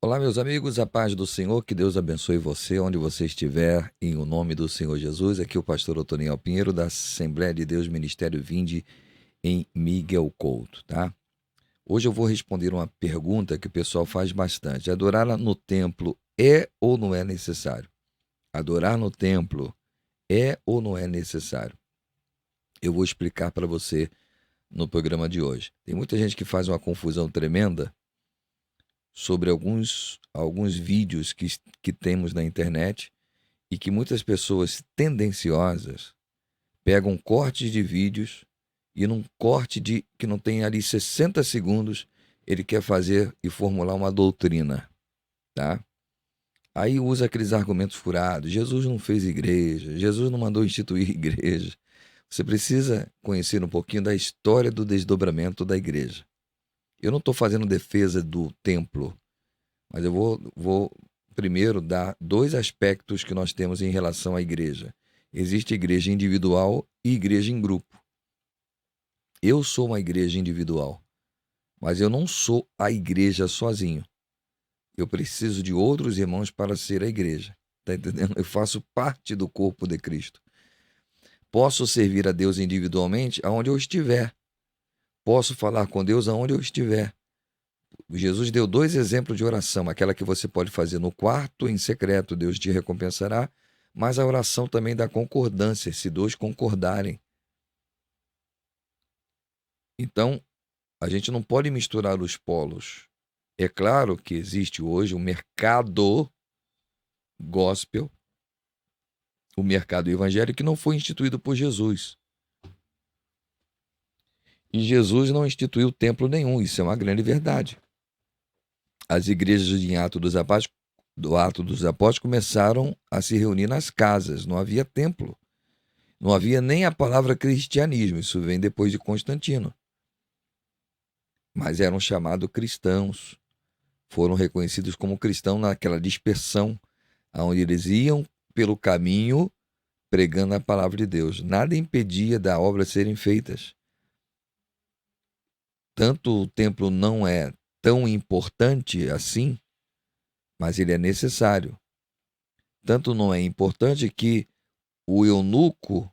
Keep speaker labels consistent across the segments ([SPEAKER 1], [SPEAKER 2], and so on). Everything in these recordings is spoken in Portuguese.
[SPEAKER 1] Olá, meus amigos, a paz do Senhor, que Deus abençoe você, onde você estiver, em o nome do Senhor Jesus. Aqui é o pastor Otoniel Pinheiro, da Assembleia de Deus Ministério Vinde, em Miguel Couto, tá? Hoje eu vou responder uma pergunta que o pessoal faz bastante. Adorar no templo é ou não é necessário? Adorar no templo é ou não é necessário? Eu vou explicar para você no programa de hoje. Tem muita gente que faz uma confusão tremenda sobre alguns vídeos que temos na internet e que muitas pessoas tendenciosas pegam cortes de vídeos e num corte que não tem ali 60 segundos, ele quer fazer e formular uma doutrina, tá? Aí usa aqueles argumentos furados. Jesus não fez igreja, Jesus não mandou instituir igreja. Você precisa conhecer um pouquinho da história do desdobramento da igreja. Eu não estou fazendo defesa do templo, mas eu vou primeiro dar dois aspectos que nós temos em relação à igreja. Existe igreja individual e igreja em grupo. Eu sou uma igreja individual, mas eu não sou a igreja sozinho. Eu preciso de outros irmãos para ser a igreja. Tá entendendo? Eu faço parte do corpo de Cristo. Posso servir a Deus individualmente aonde eu estiver. Posso falar com Deus aonde eu estiver. Jesus deu dois exemplos de oração, aquela que você pode fazer no quarto, em secreto, Deus te recompensará, mas a oração também dá concordância, se dois concordarem. Então, a gente não pode misturar os polos. É claro que existe hoje um mercado gospel, o mercado evangélico que não foi instituído por Jesus. E Jesus não instituiu templo nenhum, isso é uma grande verdade. As igrejas em do Ato dos Apóstolos começaram a se reunir nas casas, não havia templo. Não havia nem a palavra cristianismo, isso vem depois de Constantino. Mas eram chamados cristãos, foram reconhecidos como cristãos naquela dispersão, onde eles iam pelo caminho pregando a palavra de Deus. Nada impedia da obra serem feitas. Tanto o templo não é tão importante assim, mas ele é necessário. Tanto não é importante que o eunuco,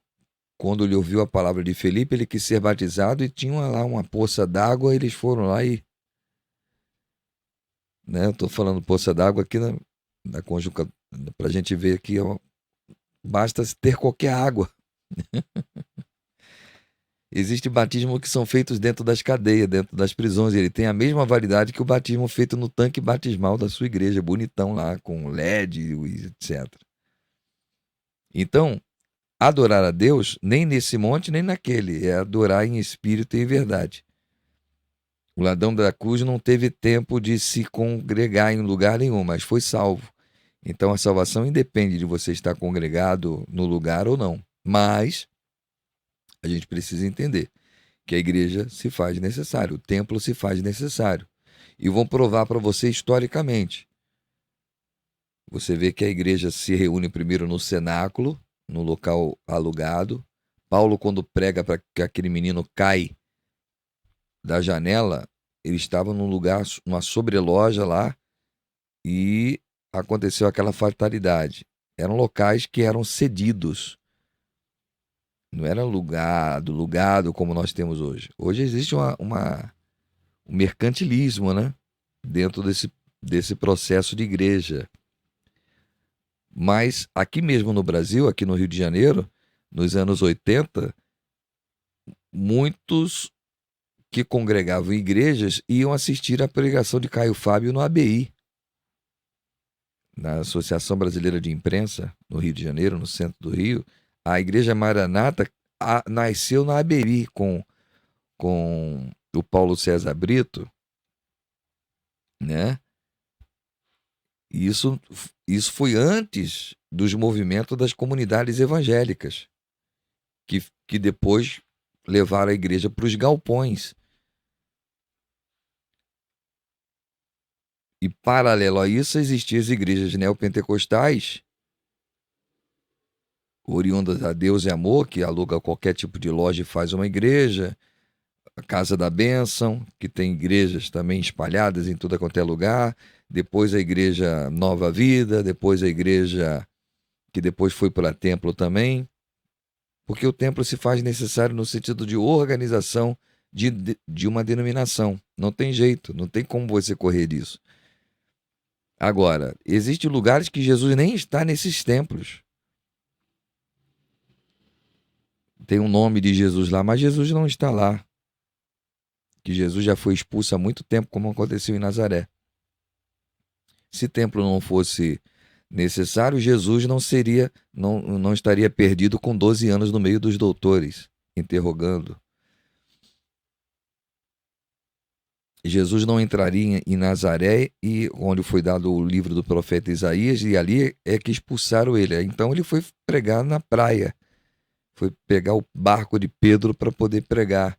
[SPEAKER 1] quando ele ouviu a palavra de Felipe, ele quis ser batizado e tinha lá uma poça d'água, eles foram lá e... Né, eu estou falando poça d'água aqui na conjuga, para a gente ver que basta ter qualquer água. Existe batismo que são feitos dentro das cadeias, dentro das prisões. Ele tem a mesma validade que o batismo feito no tanque batismal da sua igreja, bonitão lá, com LED, etc. Então, adorar a Deus, nem nesse monte, nem naquele, é adorar em espírito e em verdade. O ladrão da cruz não teve tempo de se congregar em lugar nenhum, mas foi salvo. Então a salvação independe de você estar congregado no lugar ou não. Mas a gente precisa entender que a igreja se faz necessário, o templo se faz necessário. E vão provar para você historicamente. Você vê que a igreja se reúne primeiro no cenáculo, no local alugado. Paulo, quando prega para que aquele menino cai da janela, ele estava num lugar, numa sobreloja lá, e aconteceu aquela fatalidade. Eram locais que eram cedidos. Não era lugado como nós temos hoje. Hoje existe um mercantilismo, né? Dentro desse processo de igreja. Mas aqui mesmo no Brasil, aqui no Rio de Janeiro, nos anos 80, muitos que congregavam em igrejas iam assistir à pregação de Caio Fábio no ABI, na Associação Brasileira de Imprensa, no Rio de Janeiro, no centro do Rio. A Igreja Maranata nasceu na ABI com o Paulo César Brito, né? E isso foi antes dos movimentos das comunidades evangélicas, que depois levaram a igreja para os galpões. E, paralelo a isso, existiam as igrejas neopentecostais, oriundas a Deus e Amor, que aluga qualquer tipo de loja e faz uma igreja. a Casa da Bênção, que tem igrejas também espalhadas em tudo quanto é lugar, depois a Igreja Nova Vida, depois a igreja que depois foi para templo também, porque o templo se faz necessário no sentido de organização de uma denominação. Não tem jeito, não tem como você correr disso. Agora, existem lugares que Jesus nem está nesses templos. Tem um nome de Jesus lá, mas Jesus não está lá. Que Jesus já foi expulso há muito tempo, como aconteceu em Nazaré. Se templo não fosse necessário, Jesus não estaria perdido com 12 anos no meio dos doutores, interrogando. Jesus não entraria em Nazaré, e onde foi dado o livro do profeta Isaías, e ali é que expulsaram ele. Então ele foi pregar na praia, foi pegar o barco de Pedro para poder pregar.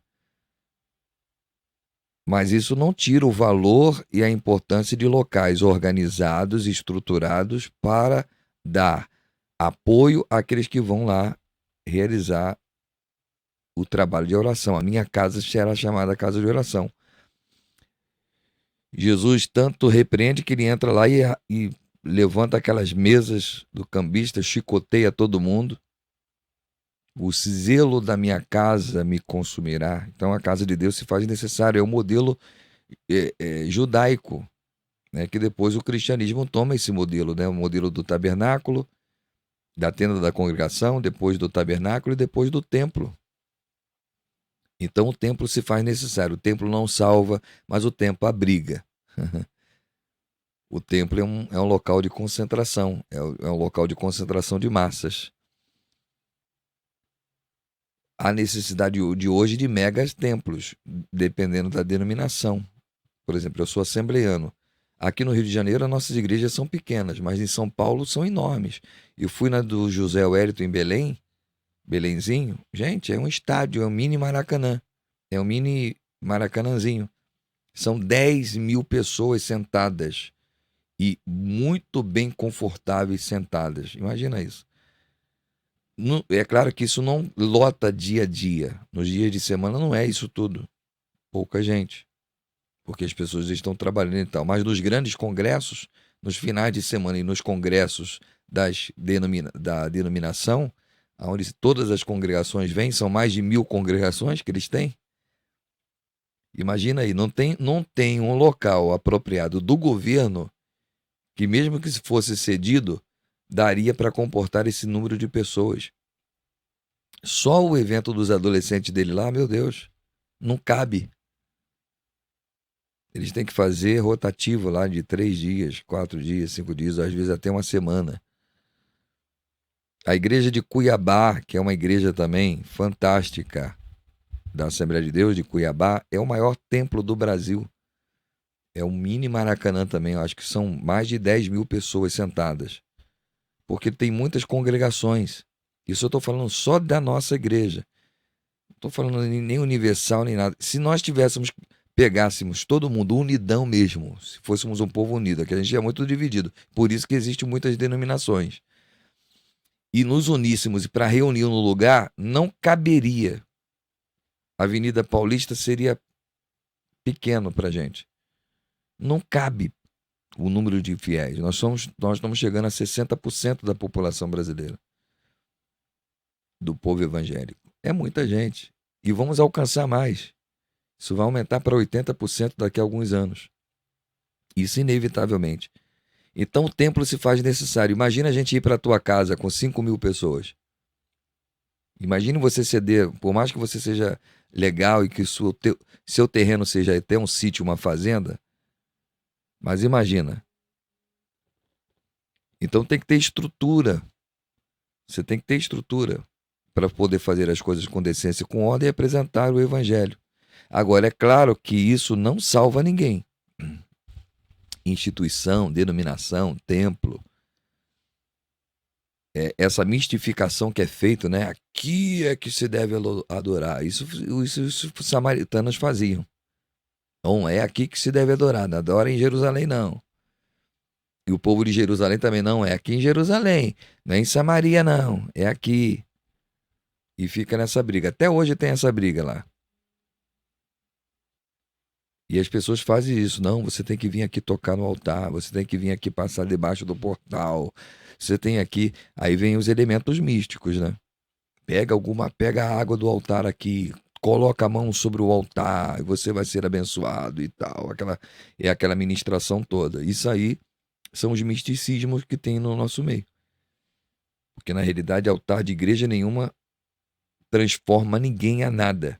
[SPEAKER 1] Mas isso não tira o valor e a importância de locais organizados e estruturados para dar apoio àqueles que vão lá realizar o trabalho de oração. A minha casa será chamada casa de oração. Jesus tanto repreende que ele entra lá e levanta aquelas mesas do cambista, chicoteia todo mundo. O zelo da minha casa me consumirá. Então a casa de Deus se faz necessário. É o modelo judaico, né? Que depois o cristianismo toma esse modelo, né? O modelo do tabernáculo, da tenda da congregação, depois do tabernáculo e depois do templo. Então o templo se faz necessário. O templo não salva, mas o templo abriga. O templo é um local de concentração, é um local de concentração de massas. Há necessidade de hoje de megas templos, dependendo da denominação. Por exemplo, eu sou assembleiano. Aqui no Rio de Janeiro, as nossas igrejas são pequenas, mas em São Paulo são enormes. Eu fui na do José Wellington em Belém, Belenzinho. Gente, é um estádio, é um mini Maracanã. É um mini Maracanãzinho. São 10 mil pessoas sentadas e muito bem confortáveis sentadas. Imagina isso. É claro que isso não lota dia a dia. Nos dias de semana não é isso tudo. Pouca gente. Porque as pessoas estão trabalhando e tal. Mas nos grandes congressos, nos finais de semana e nos congressos da denominação, onde todas as congregações vêm, são mais de 1000 congregações que eles têm. Imagina aí, não tem um local apropriado do governo que, mesmo que fosse cedido, daria para comportar esse número de pessoas. Só o evento dos adolescentes dele lá, meu Deus, não cabe. Eles têm que fazer rotativo lá de 3 dias, 4 dias, 5 dias, às vezes até uma semana. A igreja de Cuiabá, que é uma igreja também fantástica, da Assembleia de Deus de Cuiabá, é o maior templo do Brasil. É um mini Maracanã também, eu acho que são mais de 10 mil pessoas sentadas. Porque tem muitas congregações. Isso eu estou falando só da nossa igreja. Não estou falando nem universal, nem nada. Se nós pegássemos todo mundo unidão mesmo, se fôssemos um povo unido, aqui a gente é muito dividido. Por isso que existem muitas denominações. E nos uníssemos para reunir no lugar, não caberia. A Avenida Paulista seria pequeno para a gente. Não cabe o número de fiéis. Nós estamos chegando a 60% da população brasileira, do povo evangélico. É muita gente. E vamos alcançar mais. Isso vai aumentar para 80% daqui a alguns anos. Isso inevitavelmente. Então o templo se faz necessário. Imagina a gente ir para a tua casa com 5 mil pessoas. Imagine você ceder, por mais que você seja legal e que seu terreno seja até um sítio, uma fazenda, mas imagina. Então tem que ter estrutura. Você tem que ter estrutura para poder fazer as coisas com decência, com ordem e apresentar o evangelho. Agora, é claro que isso não salva ninguém. Instituição, denominação, templo, essa mistificação que é feita, né? Aqui é que se deve adorar. Isso os samaritanos faziam. Não é aqui que se deve adorar. Não adora em Jerusalém, não. E o povo de Jerusalém também não é aqui em Jerusalém. Não é em Samaria, não. É aqui. E fica nessa briga. Até hoje tem essa briga lá. E as pessoas fazem isso. Não, você tem que vir aqui tocar no altar, você tem que vir aqui passar debaixo do portal. Você tem aqui. Aí vem os elementos místicos, né? Pega a água do altar aqui, coloca a mão sobre o altar, e você vai ser abençoado e tal. Aquela ministração toda. Isso aí são os misticismos que tem no nosso meio. Porque na realidade, altar de igreja nenhuma transforma ninguém a nada.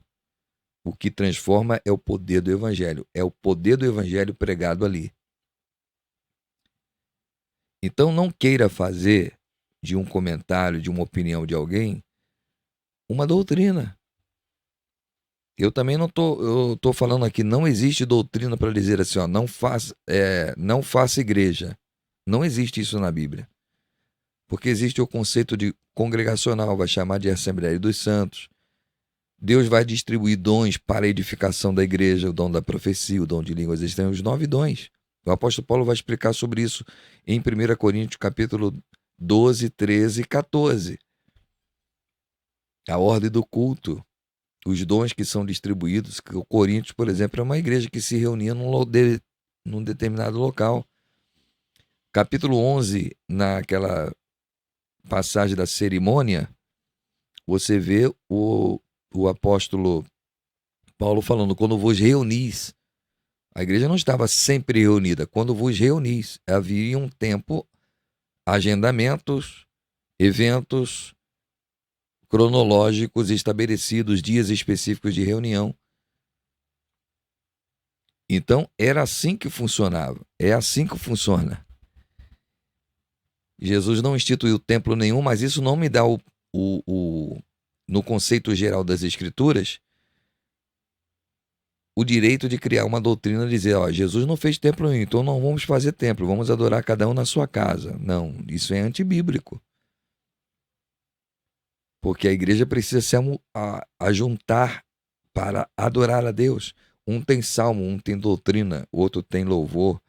[SPEAKER 1] O que transforma é o poder do evangelho. É o poder do evangelho pregado ali. Então não queira fazer de um comentário, de uma opinião de alguém, uma doutrina. Eu também não tô falando aqui, não existe doutrina para dizer assim, ó, não faça igreja. Não existe isso na Bíblia. Porque existe o conceito de congregacional, vai chamar de Assembleia dos Santos. Deus vai distribuir dons para a edificação da igreja, o dom da profecia, o dom de línguas. Eles têm os 9 dons. O apóstolo Paulo vai explicar sobre isso em 1 Coríntios capítulo 12, 13 e 14. A ordem do culto, os dons que são distribuídos. O Coríntios, por exemplo, é uma igreja que se reunia num determinado local. Capítulo 11, naquela passagem da cerimônia, você vê o apóstolo Paulo falando, quando vos reunis. A igreja não estava sempre reunida. Quando vos reunis, havia um tempo, agendamentos, eventos cronológicos estabelecidos, dias específicos de reunião. Então, era assim que funcionava. É assim que funciona. Jesus não instituiu templo nenhum, mas isso não me dá no conceito geral das Escrituras, o direito de criar uma doutrina e dizer, ó, Jesus não fez templo nenhum, então não vamos fazer templo, vamos adorar cada um na sua casa. Não, isso é antibíblico. Porque a igreja precisa se ajuntar para adorar a Deus. Um tem salmo, um tem doutrina, o outro tem louvor,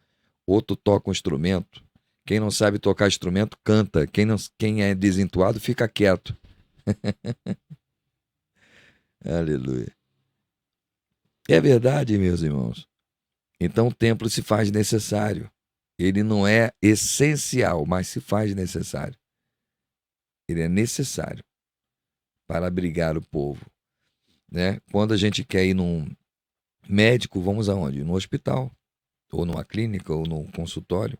[SPEAKER 1] outro toca um instrumento. Quem não sabe tocar instrumento, canta. Quem é desentuado, fica quieto. Aleluia. É verdade, meus irmãos. Então o templo se faz necessário. Ele não é essencial, mas se faz necessário. Ele é necessário para abrigar o povo, né? Quando a gente quer ir num médico, vamos aonde? No hospital, ou numa clínica, ou num consultório.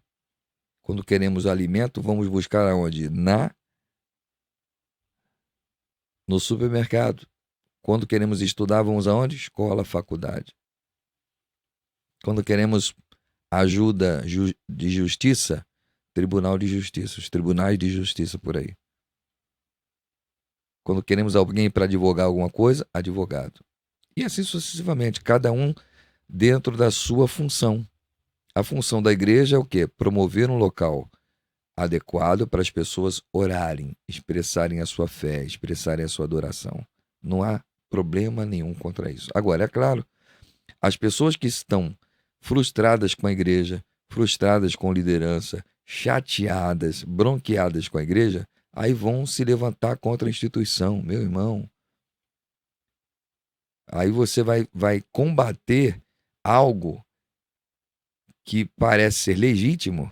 [SPEAKER 1] Quando queremos alimento, vamos buscar aonde? No supermercado. Quando queremos estudar, vamos aonde? Escola, faculdade. Quando queremos ajuda de justiça, tribunal de justiça, os tribunais de justiça por aí. Quando queremos alguém para advogar alguma coisa, advogado. E assim sucessivamente, cada um dentro da sua função. A função da igreja é o quê? Promover um local adequado para as pessoas orarem, expressarem a sua fé, expressarem a sua adoração. Não há problema nenhum contra isso. Agora, é claro, as pessoas que estão frustradas com a igreja, frustradas com a liderança, chateadas, bronqueadas com a igreja, aí vão se levantar contra a instituição, meu irmão. Aí você vai combater algo que parece ser legítimo,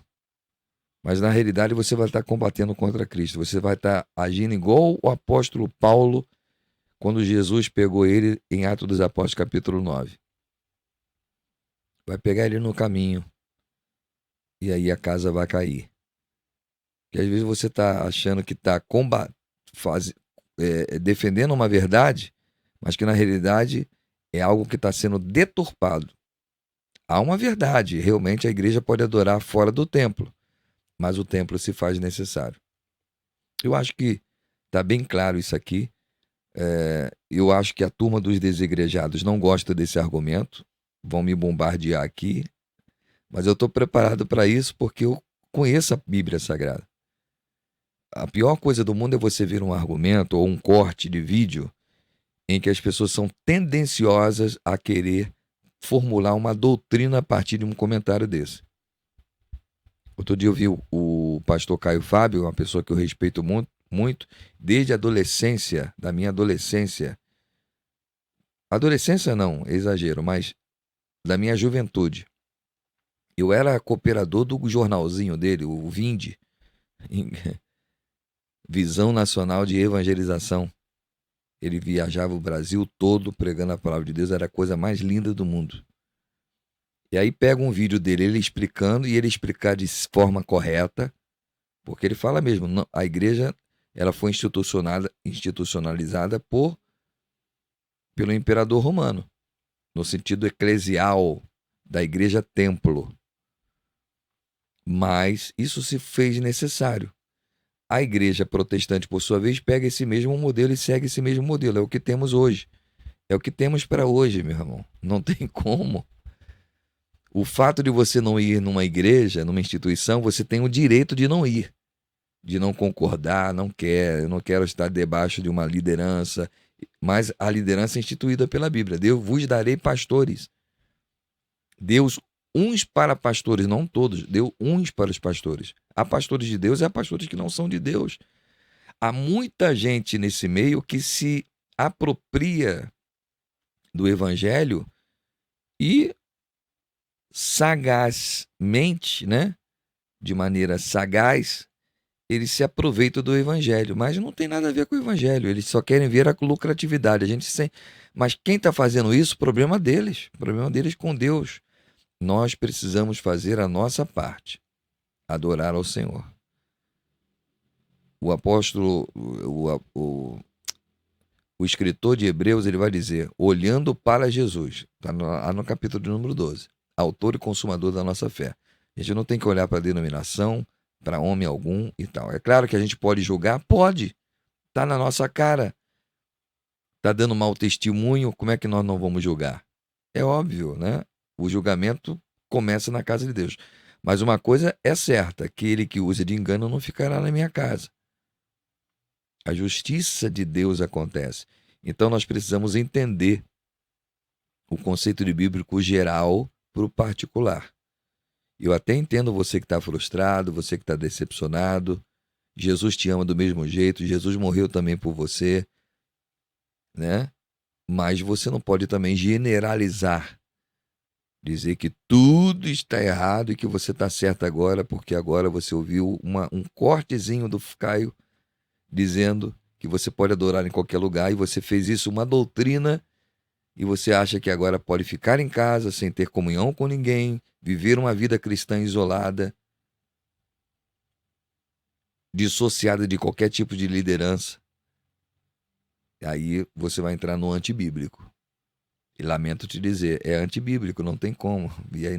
[SPEAKER 1] mas na realidade você vai estar combatendo contra Cristo. Você vai estar agindo igual o apóstolo Paulo, quando Jesus pegou ele em Atos dos Apóstolos, capítulo 9. Vai pegar ele no caminho. E aí a casa vai cair. Porque às vezes você está achando que está defendendo uma verdade, mas que na realidade é algo que está sendo deturpado. Há uma verdade, realmente a igreja pode adorar fora do templo, mas o templo se faz necessário. Eu acho que está bem claro isso aqui. Eu acho que a turma dos desigrejados não gosta desse argumento, vão me bombardear aqui, mas eu estou preparado para isso porque eu conheço a Bíblia Sagrada. A pior coisa do mundo é você ver um argumento ou um corte de vídeo em que as pessoas são tendenciosas a querer formular uma doutrina a partir de um comentário desse. Outro dia eu vi o pastor Caio Fábio, uma pessoa que eu respeito muito, desde a adolescência, da minha adolescência. Adolescência não, exagero, mas da minha juventude. Eu era cooperador do jornalzinho dele, o Vinde, Visão Nacional de Evangelização. Ele viajava o Brasil todo pregando a palavra de Deus, era a coisa mais linda do mundo. E aí pega um vídeo dele, ele explicando, e ele explicar de forma correta, porque ele fala mesmo, não, a igreja ela foi institucionalizada pelo imperador romano, no sentido eclesial da igreja templo. Mas isso se fez necessário. A igreja protestante, por sua vez, pega esse mesmo modelo e segue esse mesmo modelo. É o que temos hoje. É o que temos para hoje, meu irmão. Não tem como. O fato de você não ir numa igreja, numa instituição, você tem o direito de não ir, de não concordar, eu não quero estar debaixo de uma liderança, mas a liderança é instituída pela Bíblia. Deus vos darei pastores. Deus uns para pastores, não todos, deu uns para os pastores. Há pastores de Deus e há pastores que não são de Deus. Há muita gente nesse meio que se apropria do evangelho e sagazmente, né? De maneira sagaz, eles se aproveitam do evangelho, mas não tem nada a ver com o evangelho, eles só querem ver a lucratividade. Mas quem está fazendo isso, problema deles com Deus. Nós precisamos fazer a nossa parte, adorar ao Senhor. O apóstolo, o escritor de Hebreus, ele vai dizer, olhando para Jesus, está no capítulo de número 12, autor e consumador da nossa fé. A gente não tem que olhar para a denominação, para homem algum e tal. É claro que a gente pode julgar? Pode. Está na nossa cara. Está dando mau testemunho, como é que nós não vamos julgar? É óbvio, né? O julgamento começa na casa de Deus. Mas uma coisa é certa, aquele que usa de engano não ficará na minha casa. A justiça de Deus acontece. Então nós precisamos entender o conceito de bíblico geral para o particular. Eu até entendo você que está frustrado, você que está decepcionado. Jesus te ama do mesmo jeito, Jesus morreu também por você, né? Mas você não pode também generalizar, dizer que tudo está errado e que você está certo agora, porque agora você ouviu um cortezinho do Caio dizendo que você pode adorar em qualquer lugar e você fez isso uma doutrina e você acha que agora pode ficar em casa sem ter comunhão com ninguém, viver uma vida cristã isolada, dissociada de qualquer tipo de liderança. Aí você vai entrar no antibíblico. E lamento te dizer, é antibíblico, não tem como. E aí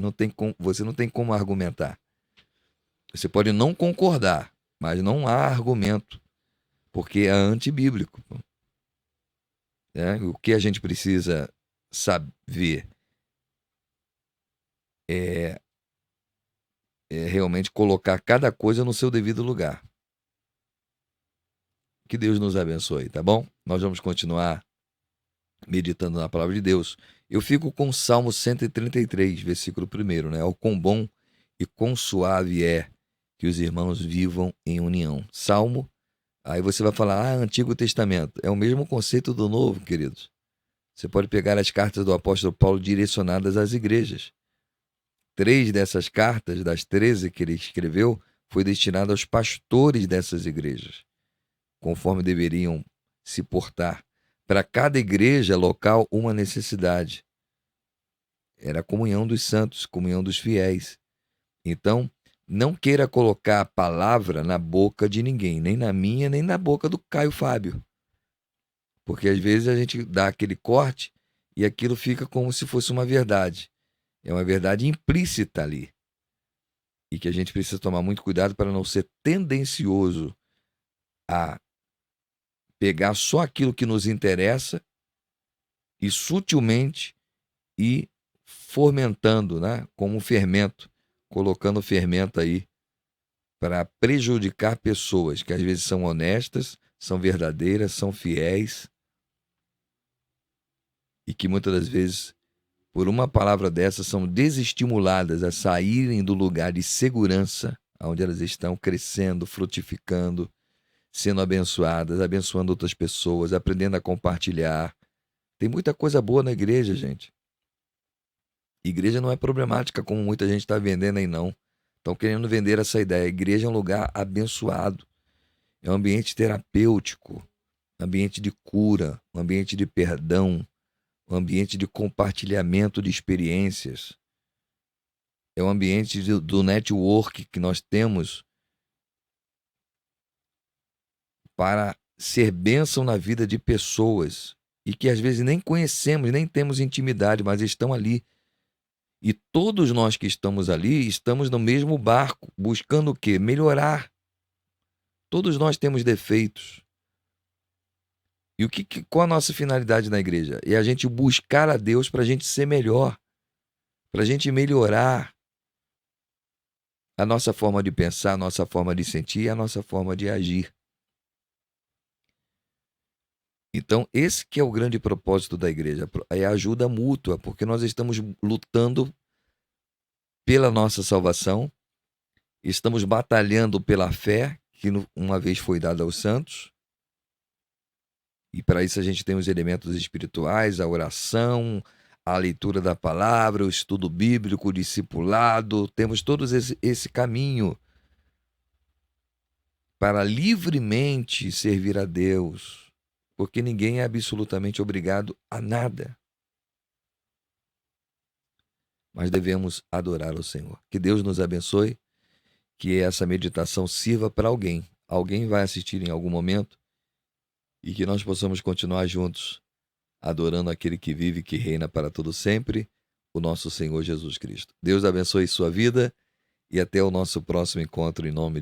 [SPEAKER 1] você não tem como argumentar. Você pode não concordar, mas não há argumento, porque é antibíblico. O que a gente precisa saber é realmente colocar cada coisa no seu devido lugar. Que Deus nos abençoe, tá bom? Nós vamos continuar meditando na palavra de Deus. Eu fico com o Salmo 133, versículo 1, né? O quão bom e quão suave é que os irmãos vivam em união. Salmo, aí você vai falar, Antigo Testamento. É o mesmo conceito do Novo, queridos. Você pode pegar as cartas do apóstolo Paulo direcionadas às igrejas. 3 dessas cartas, das 13 que ele escreveu, foi destinada aos pastores dessas igrejas, conforme deveriam se portar. Para cada igreja local, uma necessidade. Era a comunhão dos santos, comunhão dos fiéis. Então, não queira colocar a palavra na boca de ninguém, nem na minha, nem na boca do Caio Fábio. Porque às vezes a gente dá aquele corte e aquilo fica como se fosse uma verdade. É uma verdade implícita ali. E que a gente precisa tomar muito cuidado para não ser tendencioso a pegar só aquilo que nos interessa e sutilmente ir fomentando, né? Como um fermento, colocando fermento aí para prejudicar pessoas que às vezes são honestas, são verdadeiras, são fiéis e que muitas das vezes, por uma palavra dessa, são desestimuladas a saírem do lugar de segurança onde elas estão crescendo, frutificando, sendo abençoadas, abençoando outras pessoas, aprendendo a compartilhar. Tem muita coisa boa na igreja, gente. Igreja não é problemática como muita gente está vendendo aí, não. Estão querendo vender essa ideia. A igreja é um lugar abençoado. É um ambiente terapêutico, um ambiente de cura, um ambiente de perdão, um ambiente de compartilhamento de experiências. É um ambiente do network que nós temos para ser bênção na vida de pessoas e que às vezes nem conhecemos, nem temos intimidade, mas estão ali. E todos nós que estamos ali estamos no mesmo barco, buscando o quê? Melhorar. Todos nós temos defeitos. E qual a nossa finalidade na igreja? É a gente buscar a Deus para a gente ser melhor, para a gente melhorar a nossa forma de pensar, a nossa forma de sentir e a nossa forma de agir. Então, esse que é o grande propósito da igreja, é a ajuda mútua, porque nós estamos lutando pela nossa salvação, estamos batalhando pela fé, que uma vez foi dada aos santos, e para isso a gente tem os elementos espirituais, a oração, a leitura da palavra, o estudo bíblico, o discipulado, temos todos esse caminho para livremente servir a Deus, porque ninguém é absolutamente obrigado a nada. Mas devemos adorar o Senhor. Que Deus nos abençoe, que essa meditação sirva para alguém. Alguém vai assistir em algum momento e que nós possamos continuar juntos, adorando aquele que vive e que reina para todo sempre, o nosso Senhor Jesus Cristo. Deus abençoe sua vida e até o nosso próximo encontro em nome de